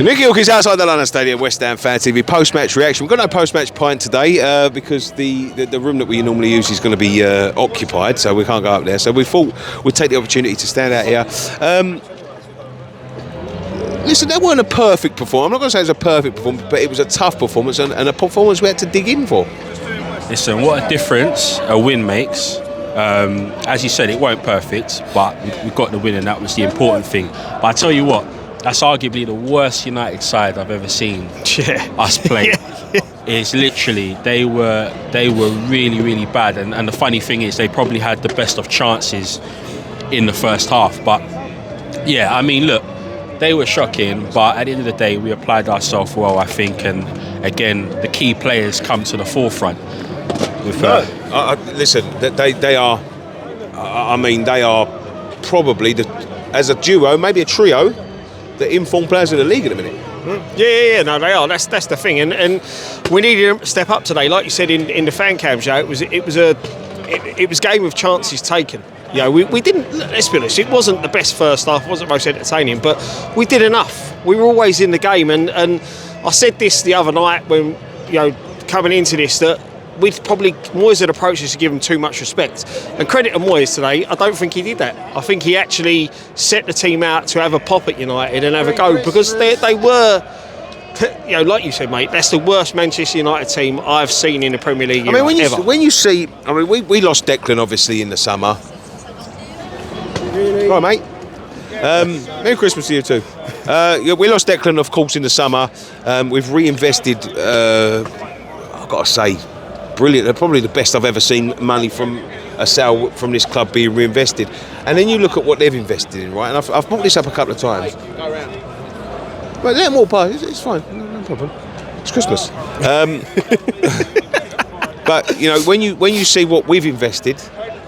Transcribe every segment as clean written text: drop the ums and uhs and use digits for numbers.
Nicky Hawkins outside the London Stadium, West Ham Fan TV post-match reaction. We've got no post-match pint today because the room that we normally use is going to be occupied, so we can't go up there. So we thought we'd take the opportunity to stand out here. Listen, that weren't a perfect performance. I'm not going to say it was a perfect performance, but it was a tough performance and a performance we had to dig in for. Listen, what a difference a win makes. As you said, it weren't perfect, but we got the win, and that was the important thing. But I tell you what, that's arguably the worst United side I've ever seen us play. It's literally, they were really, really bad. And the funny thing is, they probably had the best of chances in the first half. But yeah, I mean, look, they were shocking. But at the end of the day, we applied ourselves well, I think. And again, the key players come to the forefront. Listen, they are. I mean, they are probably as a duo, maybe a trio, the informed players of the league at the minute. Yeah, no, they are. That's the thing, and we needed them to step up today, like you said in the fan cam show. It was a game of chances taken. You know, we didn't. Let's be honest, it wasn't the best first half, wasn't most entertaining, but we did enough. We were always in the game, and I said this the other night when coming into this that. Moyes had approached us to give him too much respect. And credit to Moyes today, I don't think he did that. I think he actually set the team out to have a pop at United and have a go, because they were, like you said, mate, that's the worst Manchester United team I've seen in the Premier League ever. When you see, we lost Declan obviously in the summer. Right, mate. Merry Christmas to you too. We lost Declan, of course, in the summer. We've reinvested, I've got to say, brilliant. They're probably the best I've ever seen money from a sale from this club being reinvested. And then you look at what they've invested in, right? And I've brought this up a couple of times. But let them walk past. It's fine. No problem. It's Christmas. But when you see what we've invested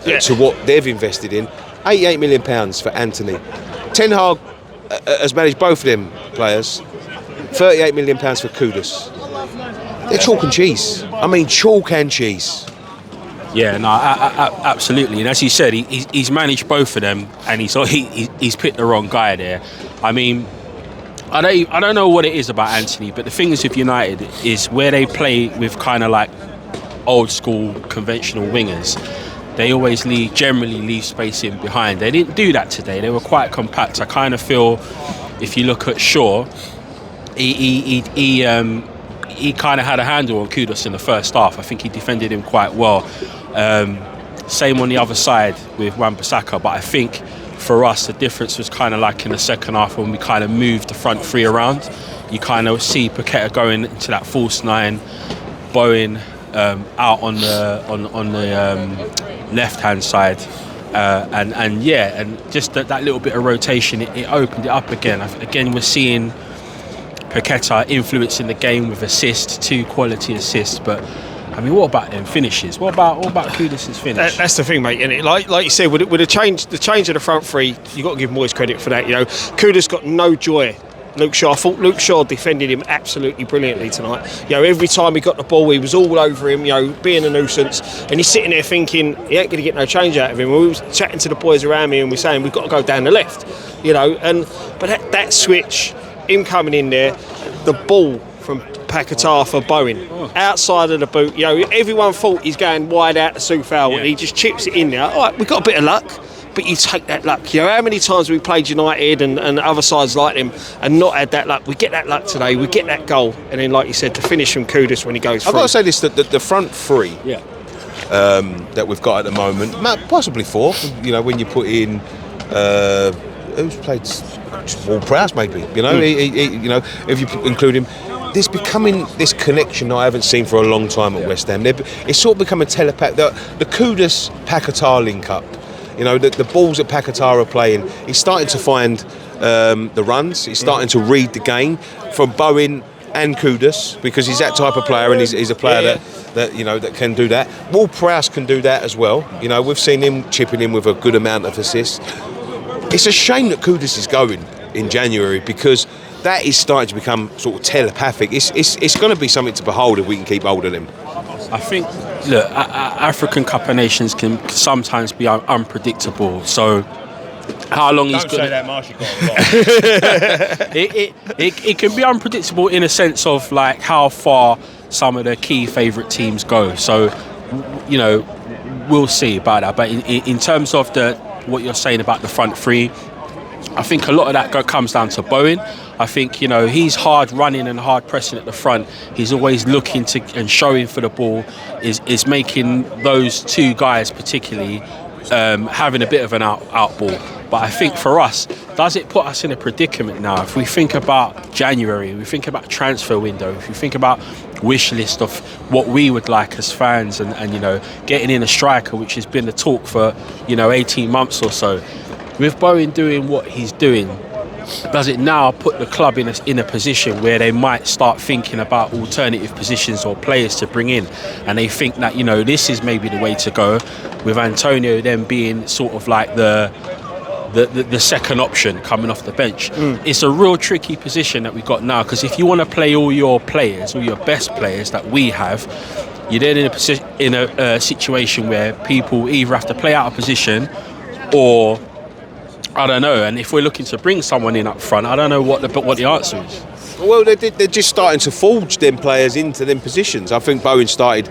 to what they've invested in, £88 million for Anthony. Ten Hag has managed both of them players. £38 million for Kudus. They're chalk and cheese. I mean, chalk and cheese. Yeah, no, absolutely. And as you said, he's managed both of them, and he's picked the wrong guy there. I mean, I don't know what it is about Anthony, but the thing is with United is where they play with kind of like old school conventional wingers, they always generally leave space in behind. They didn't do that today. They were quite compact. I kind of feel, if you look at Shaw, he kind of had a handle on Kudus in the first half. I think he defended him quite well. Same on the other side with Wan-Bissaka, but I think for us the difference was kind of like in the second half when we kind of moved the front three around. You kind of see Paqueta going into that false nine, Bowen out on the left-hand side, and just that little bit of rotation, it opened it up again. Again, we're seeing Paqueta influencing the game with assists, 2 quality assists, but I mean, what about them finishes? What about Kudus' finish? That's the thing, mate. And like you said, with the change of the front three, you got to give Moyes credit for that. Kudus got no joy. Luke Shaw. I thought Luke Shaw defended him absolutely brilliantly tonight. Every time he got the ball, he was all over him. Being a nuisance, and he's sitting there thinking he ain't going to get no change out of him. We was chatting to the boys around me, and we're saying we've got to go down the left. But that switch. Him coming in there, the ball from Paqueta for Bowen, outside of the boot. Everyone thought he's going wide out to Soufal, and he just chips it in there. All right, we've got a bit of luck, but you take that luck. How many times we played United and other sides like them and not had that luck? We get that luck today, we get that goal, and then, like you said, to finish from Kudus when he goes through. I've got to say this, that the front three that we've got at the moment, possibly 4, when you put in... who's played Ward-Prowse maybe, if you include him, there's becoming this connection that I haven't seen for a long time at West Ham. It's sort of become a telepath. The Kudus-Paqueta link-up, the balls that Paqueta are playing, he's starting to find the runs, he's starting to read the game from Bowen and Kudus, because he's that type of player, and he's a player that can do that. Ward-Prowse can do that as well. We've seen him chipping in with a good amount of assists. It's a shame that Kudus is going in January, because that is starting to become sort of telepathic. It's going to be something to behold if we can keep hold of him. I think, look, African Cup of Nations can sometimes be unpredictable. So how long he's Don't going say that, Marsh. Got a lot. it can be unpredictable in a sense of like how far some of the key favourite teams go. So, you know, we'll see about that. But in terms of what you're saying about the front three, I think a lot of that comes down to Bowen. I think, you know, he's hard running and hard pressing at the front. He's always looking to and showing for the ball. Is making those two guys particularly having a bit of an out ball. But I think for us, does it put us in a predicament now? If we think about January, we think about transfer window, if we think about wish list of what we would like as fans and you know, getting in a striker, which has been the talk for, you know, 18 months or so. With Bowen doing what he's doing, does it now put the club in a position where they might start thinking about alternative positions or players to bring in, and they think that, you know, this is maybe the way to go, with Antonio then being sort of like the second option coming off the bench? It's a real tricky position that we've got now, because if you want to play all your best players that we have, you're then in a situation where people either have to play out of position or I don't know. And if we're looking to bring someone in up front, I don't know what the answer is. Well, they're just starting to forge them players into them positions. I think Bowen started,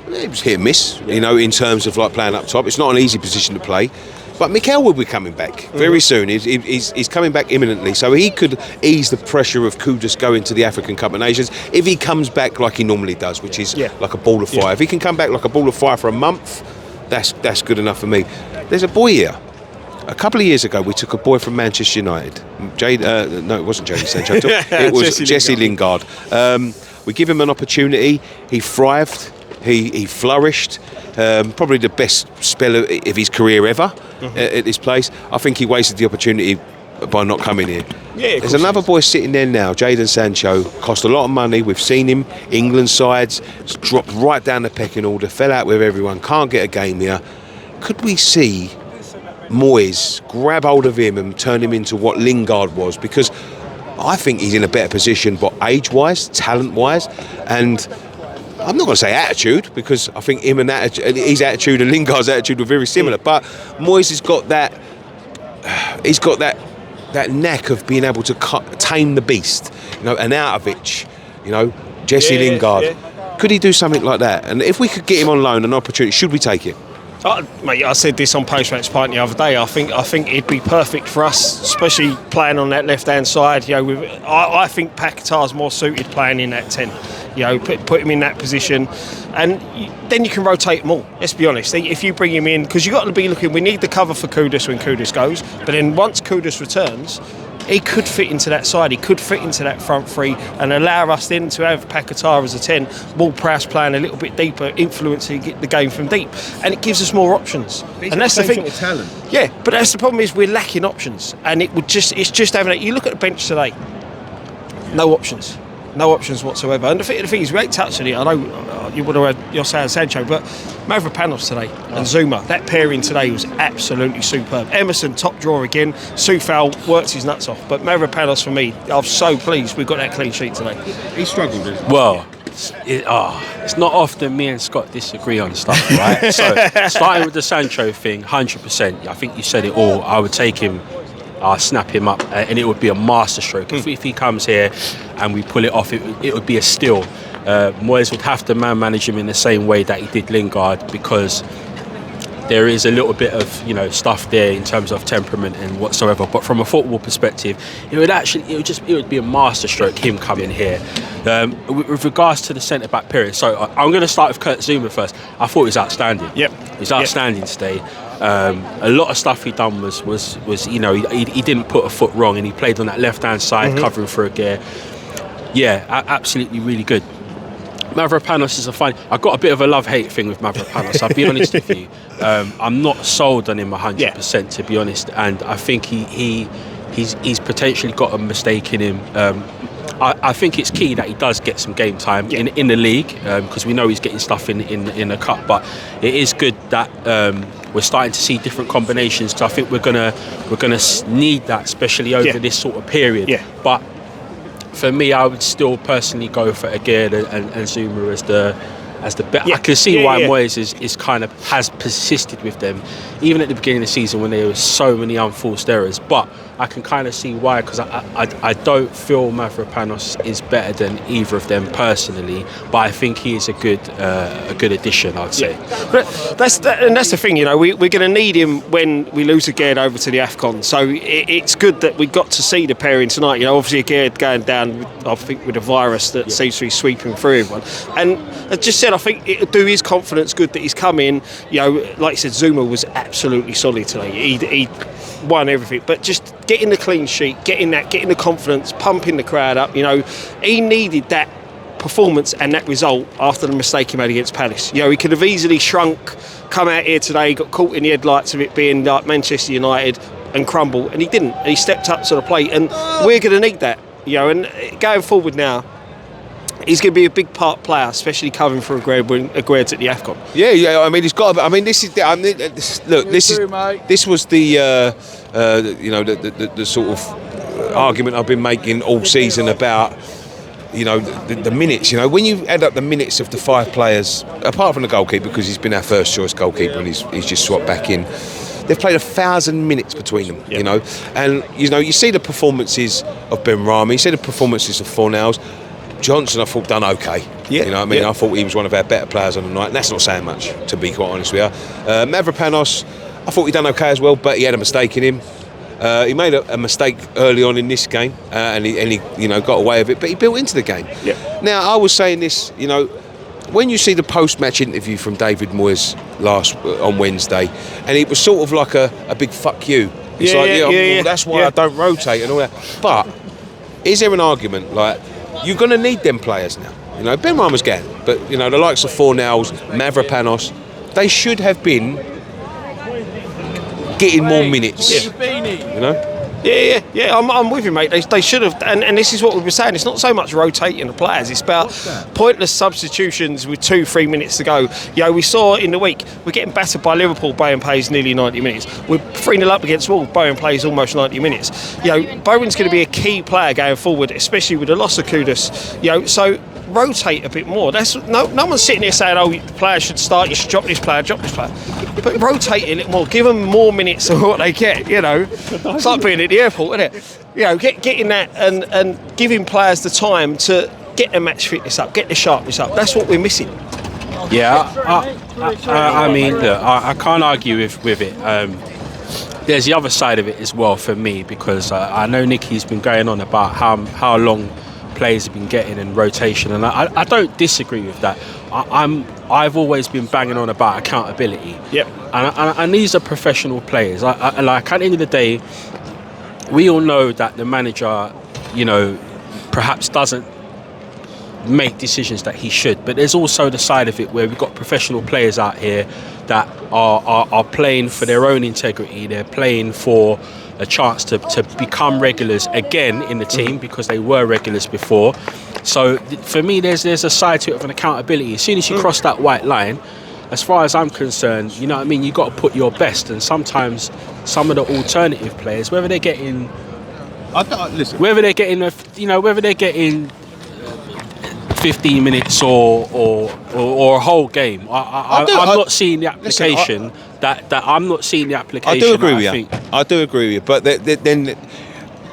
it was hit and miss, you know, in terms of like playing up top. It's not an easy position to play. But Mikel will be coming back very soon. He's coming back imminently, so he could ease the pressure of Kudus going to the African Cup of Nations if he comes back like he normally does, which is like a ball of fire. If he can come back like a ball of fire for a month, that's good enough for me. There's a boy here. A couple of years ago, we took a boy from Manchester United. No, it wasn't Jadon Sancho. It was Jesse Lingard. We give him an opportunity. He thrived. He flourished. Probably the best spell of his career ever at this place. I think he wasted the opportunity by not coming here. Yeah, there's another boy sitting there now, Jadon Sancho. Cost a lot of money. We've seen him. England sides dropped right down the pecking order. Fell out with everyone. Can't get a game here. Could we see Moyes grab hold of him and turn him into what Lingard was? Because I think he's in a better position, but age-wise, talent-wise, and I'm not going to say attitude, because I think his attitude and Lingard's attitude were very similar. But Moyes has got that. He's got that knack of being able to tame the beast. You know, an Arnautovic, you know, Jesse Lingard. Yeah. Could he do something like that? And if we could get him on loan, an opportunity, should we take it? Mate, I said this on post-match pint the other day. I think it'd be perfect for us, especially playing on that left-hand side. You know, I think Paquetá's more suited playing in that 10. You know, put him in that position, and then you can rotate them all. Let's be honest. If you bring him in, because you've got to be looking. We need the cover for Kudus when Kudus goes, but then once Kudus returns, he could fit into that side. He could fit into that front three and allow us then to have Paquetá as a 10, Ward-Prowse playing a little bit deeper, influencing the game from deep, and it gives us more options. And that's the thing. Sort of talent. Yeah, but that's the problem, is we're lacking options, and it's just having it. You look at the bench today, no options whatsoever. And the thing is, we ain't touched on it. I know you would have had Jose and Sancho, but Mavropanos today and Zuma, that pairing today was absolutely superb. Emerson, top drawer again. Soufal worked his nuts off. But Mavropanos, for me, I'm so pleased we've got that clean sheet today. He struggled, didn't he? Well, it's not often me and Scott disagree on stuff, right? So, starting with the Sancho thing, 100%. I think you said it all. I would take him. I'll snap him up, and it would be a masterstroke. If he comes here and we pull it off, it would be a steal. Moyes would have to manage him in the same way that he did Lingard, because there is a little bit of, you know, stuff there in terms of temperament and whatsoever. But from a football perspective, it would be a masterstroke him coming here. With regards to the centre back period, so I'm going to start with Kurt Zouma first. I thought he was outstanding. Yep, he's outstanding today. A lot of stuff he done was you know, he didn't put a foot wrong, and he played on that left hand side, covering for a gear. Yeah, absolutely really good. Mavropanos is I've got a bit of a love-hate thing with Mavropanos. I'll be honest with you. I'm not sold on him 100%, to be honest, and I think he's potentially got a mistake in him. I think it's key that he does get some game time in the league, because we know he's getting stuff in the cup. But it is good that we're starting to see different combinations, because I think we're gonna need that, especially over this sort of period. Yeah. But for me, I would still personally go for Aguirre and Zuma as the best. I can see why Moyes is kind of has persisted with them, even at the beginning of the season when there were so many unforced errors. But I can kind of see why, because I don't feel Mavropanos is better than either of them personally, but I think he is a good addition, I'd say. But that's the thing, you know, we're going to need him when we lose again over to the AFCON. So it's good that we got to see the pairing tonight. You know, obviously again going down, I think, with a virus that seems to be sweeping through everyone. And as just said, I think it'll do his confidence good that he's come in. You know, like you said, Zuma was absolutely solid today. He won everything, but just getting the clean sheet, getting the confidence, pumping the crowd up. You know, he needed that performance and that result after the mistake he made against Palace. You know, he could have easily shrunk, come out here today, got caught in the headlights of it being like Manchester United and crumble, and he didn't. He stepped up to the plate, and we're going to need that. You know, and going forward now, he's going to be a big part player, especially covering for Aguerd at the AFCON. Yeah. I mean, he's got. I mean, this is. This was the the sort of argument I've been making all season about. You know, the minutes. You know, when you add up the minutes of the 5 players, apart from the goalkeeper, because he's been our first choice goalkeeper and he's just swapped back in. They've played 1,000 minutes between them, you know, and you see the performances of Ben Rama, you see the performances of Fornals. Johnson, I thought, done okay. You know what I mean? I thought he was one of our better players on the night, and that's not saying much, to be quite honest with you. Mavropanos, I thought he done okay as well, but he had a mistake in him. He made a mistake early on in this game, and he got away with it, but he built into the game. Now, I was saying this, you know, when you see the post-match interview from David Moyes on Wednesday, and it was sort of like a big fuck you. It's that's why I don't rotate and all that. But is there an argument like you're going to need them players now? You know, Ben Rama's gone, but you know the likes of Fornals, Mavropanos, they should have been getting more minutes. You know. Yeah, I'm with you, mate. They should have, and this is what we were saying. It's not so much rotating the players; it's about pointless substitutions with 2-3 minutes to go. You know, we saw in the week we're getting battered by Liverpool. Bowen plays nearly 90 minutes. We're 3-0 up against Wolves. Bowen plays almost 90 minutes. You know, Bowen's going to be a key player going forward, especially with the loss of Kudus. You know, so rotate a bit more. That's no one's sitting here saying, "Oh, the player should start. You should drop this player, But rotate it a little more. Give them more minutes than what they get. You know, it's like being at the airport, isn't it? You know, getting that and giving players the time to get their match fitness up, get the sharpness up. That's what we're missing. Yeah, I mean, look, I can't argue with it. There's the other side of it as well for me, because I know Nicky's been going on about how long players have been getting in rotation, and I don't disagree with that. I've always been banging on about accountability. And these are professional players. Like at the end of the day, we all know that the manager, you know, perhaps doesn't make decisions that he should, but there's also the side of it where we've got professional players out here that are playing for their own integrity. They're playing for a chance to become regulars again in the team, because they were regulars before. So for me, there's a side to it of an accountability. As soon as you cross that white line, as far as I'm concerned, you know what I mean, you got to put your best. And sometimes some of the alternative players, whether they're getting 15 minutes or a whole game, I'm not seeing the application. I'm not seeing the application. I do agree with you. I do agree with you, but then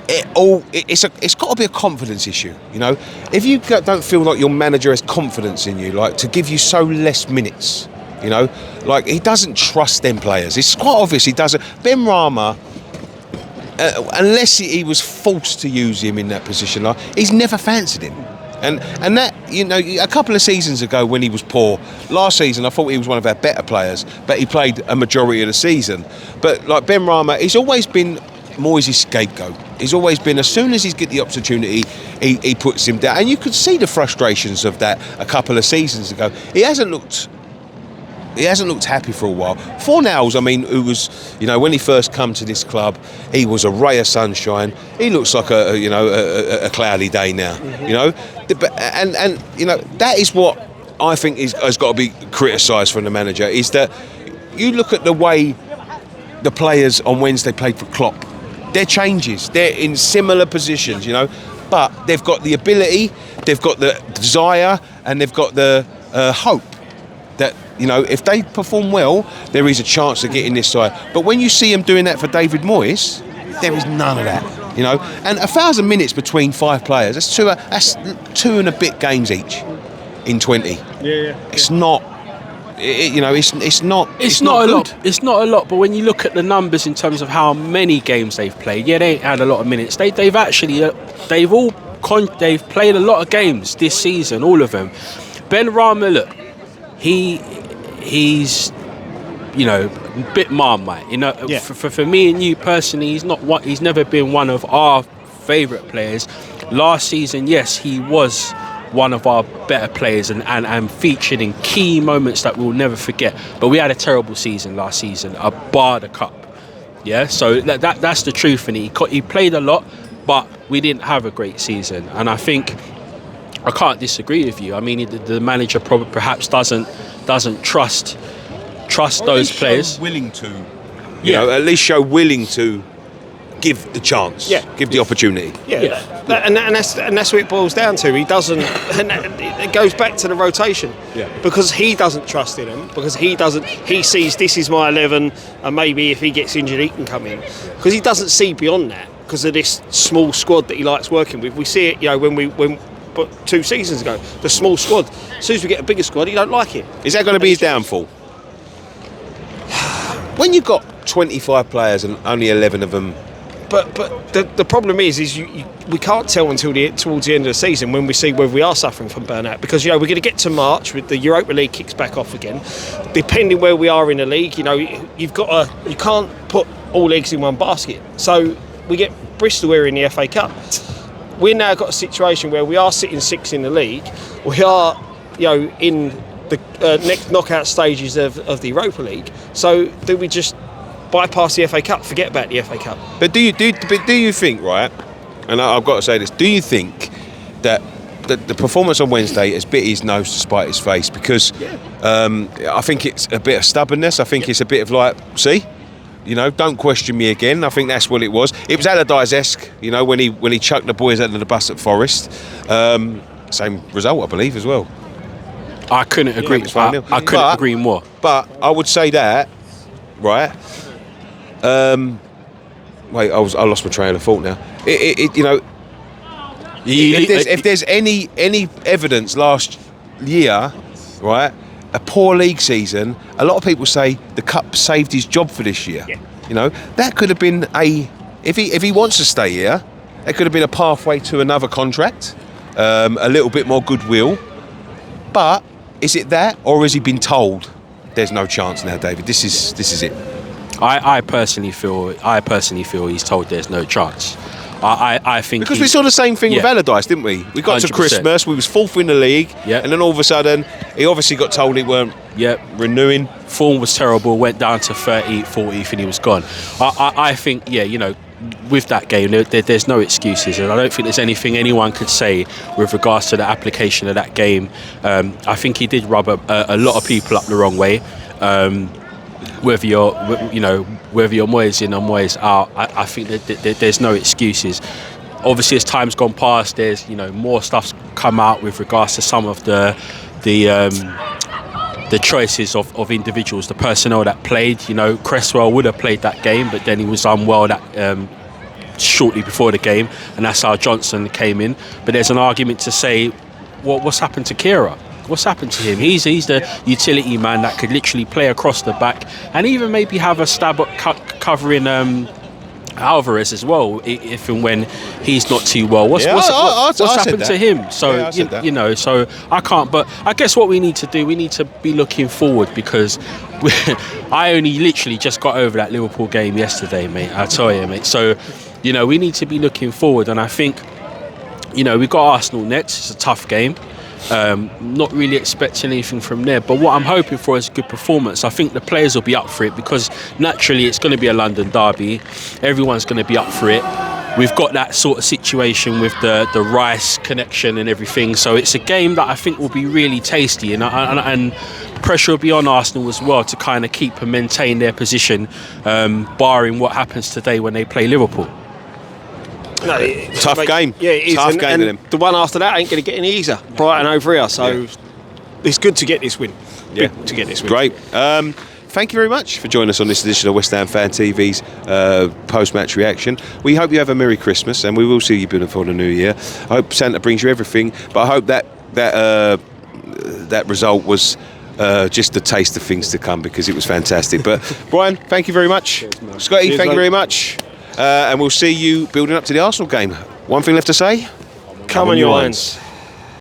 it's got to be a confidence issue. You know, if you don't feel like your manager has confidence in you, like to give you so less minutes, you know, like he doesn't trust them players. It's quite obvious he doesn't. Ben Rama, unless he was forced to use him in that position, like he's never fancied him. And that, you know, a couple of seasons ago when he was poor, last season I thought he was one of our better players, but he played a majority of the season. But like Ben Rama, he's always been Moyes' scapegoat. He's always been, as soon as he's get the opportunity, he puts him down. And you could see the frustrations of that a couple of seasons ago. He hasn't looked happy for a while. Fornals, I mean, who was, you know, when he first come to this club, he was a ray of sunshine. He looks like a cloudy day now, you know. And you know, that is what I think has got to be criticised from the manager, is that you look at the way the players on Wednesday played for Klopp. They're changes. They're in similar positions, you know, but they've got the ability, they've got the desire, and they've got the hope. that, you know, if they perform well, there is a chance of getting this side. But when you see them doing that for David Moyes, there is none of that, you know. And 1,000 minutes between 5 players, that's two and a bit games each in 20. Yeah. It's not, you know, it's not a good. lot. It's not a lot, but when you look at the numbers in terms of how many games they've played, they ain't had a lot of minutes. They've actually they've played a lot of games this season, all of them. Ben Rama, look, he's, you know, a bit Marmite. You know, for me and you personally, he's never been one of our favourite players. Last season, yes, he was one of our better players and featured in key moments that we'll never forget. But we had a terrible season last season, bar the cup. Yeah, so that's the truth. And he played a lot, but we didn't have a great season. And I think I can't disagree with you. I mean, the manager probably perhaps doesn't trust those players. Willing to, you know, at least show willing to give the chance, give the opportunity. And that's what it boils down to. He doesn't, and it goes back to the rotation. Because he doesn't trust in him. Because he sees this is my 11, and maybe if he gets injured, he can come in. Because he doesn't see beyond that. Because of this small squad that he likes working with. We see it, you know, but 2 seasons ago, the small squad. As soon as we get a bigger squad, he don't like it. Is that going to be his downfall? When you've got 25 players and only 11 of them. But the problem is we can't tell until towards the end of the season when we see whether we are suffering from burnout, because, you know, we're going to get to March with the Europa League kicks back off again. Depending where we are in the league, you know, you can't put all eggs in one basket. So we get Bristol here in the FA Cup. We've now got a situation where we are sitting 6th in the league. We are, you know, in the next knockout stages of the Europa League. So do we just bypass the FA Cup, forget about the FA Cup? But do you think, right, and I've got to say this, do you think that the performance on Wednesday has bit his nose to spite his face? Because I think it's a bit of stubbornness. I think it's a bit of like, see, you know, don't question me again. I think that's what it was. It was Allardyce-esque, you know, when he chucked the boys out of the bus at Forest. Same result, I believe, as well. I couldn't agree. I couldn't agree more. But I would say that, right? Wait, I lost my train of thought now. You know, if there's any evidence last year, right, a poor league season, a lot of people say the cup saved his job for this year. You know, that could have been if he wants to stay here, that could have been a pathway to another contract, a little bit more goodwill. But is it that, or has he been told there's no chance now, David? This is it. I personally feel he's told there's no chance. I think because we saw the same thing with Allardyce, didn't we? We got 100%. To Christmas, we was 4th in the league, and then all of a sudden he obviously got told he weren't renewing. Form was terrible, went down to 30th, 40th, and he was gone. I think, you know, with that game, there's no excuses, and I don't think there's anything anyone could say with regards to the application of that game. I think he did rub a lot of people up the wrong way. Whether you're Moyes in or Moyes out, I think that there's no excuses. Obviously, as time's gone past, there's, you know, more stuff's come out with regards to some of the choices of individuals, the personnel that played. You know, Cresswell would have played that game, but then he was unwell shortly before the game, and that's how Johnson came in. But there's an argument to say, what's happened to Kehrer? What's happened to him? He's the utility man that could literally play across the back and even maybe have a stab at covering Alvarez as well, if and when he's not too well. What's happened to him? So you know, so I can't. But I guess what we need to do, we need to be looking forward, because I only literally just got over that Liverpool game yesterday, mate. I tell you, mate. So, you know, we need to be looking forward, and I think, you know, we've got Arsenal next. It's a tough game. Not really expecting anything from there, but what I'm hoping for is a good performance. I think the players will be up for it, because naturally it's going to be a London derby. Everyone's going to be up for it. We've got that sort of situation with the Rice connection and everything, so it's a game that I think will be really tasty, and pressure will be on Arsenal as well to kind of keep and maintain their position, barring what happens today when they play Liverpool. No, tough game. Yeah, it is. Tough game to them. The one after that ain't going to get any easier. Brighton over here. So it's good to get this win. Yeah, Good to get this win. Great. Thank you very much for joining us on this edition of West Ham Fan TV's post-match reaction. We hope you have a Merry Christmas, and we will see you before the New Year. I hope Santa brings you everything, but I hope that result was just the taste of things to come, because it was fantastic. But Brian, thank you very much. Cheers, Scotty, Cheers, thank you mate. very much. And we'll see you building up to the Arsenal game. One thing left to say: Come on, your irons.